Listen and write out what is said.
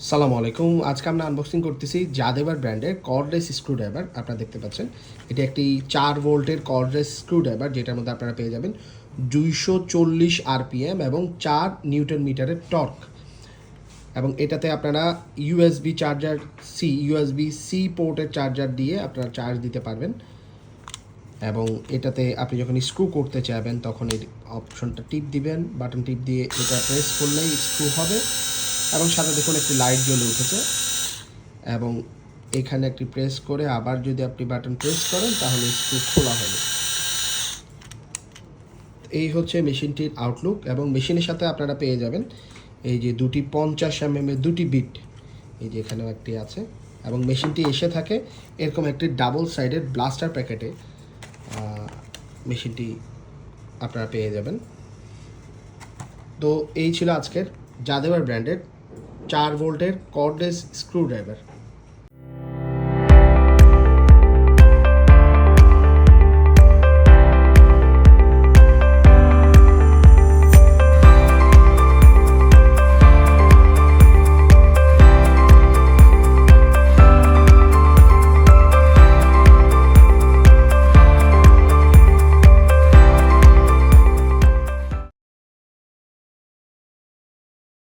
সালামু আলাইকুম। আজকে আমরা আনবক্সিং করতেছি জাদেবার ব্র্যান্ডের কর্ডলেস স্ক্রুড্রাইভার। আপনারা দেখতে পাচ্ছেন এটি একটি 4 ভোল্টের কর্ডলেস স্ক্রুড্রাইভার, যেটার মধ্যে আপনারা পেয়ে যাবেন 240 আরপিএম এবং 4 নিউটন মিটারের টর্ক। এবং এটাতে আপনারা ইউএসবি সি পোর্টের চার্জার দিয়ে আপনারা চার্জ দিতে পারবেন। এবং এটাতে আপনি যখন স্ক্রু করতে চাইবেন তখন এই অপশনটা টিপ দিবেন, বাটন টিপ দিয়ে এটা প্রেস করলেই স্ক্রু হবে। এবং সাথে দেখুন একটি লাইট জ্বলে উঠেছে। এবং এখানে একটি প্রেস করে আবার যদি আপনি বাটন প্রেস করেন তাহলে স্ক্রু খোলা হবে। এই হচ্ছে মেশিনটির আউটলুক। এবং মেশিনের সাথে আপনারা পেয়ে যাবেন এই যে দুটি 50 mm এর দুটি বিট, এই যে এখানেও একটি আছে। এবং মেশিনটি এসে থাকে এরকম একটি ডাবল সাইডের ব্লাস্টার প্যাকেটে। মেশিনটি আপনারা পেয়ে যাবেন। তো এই ছিল আজকের জাদেবার ব্র্যান্ডের 4 ভোল্টের কর্ডলেস স্ক্রুড্রাইভার।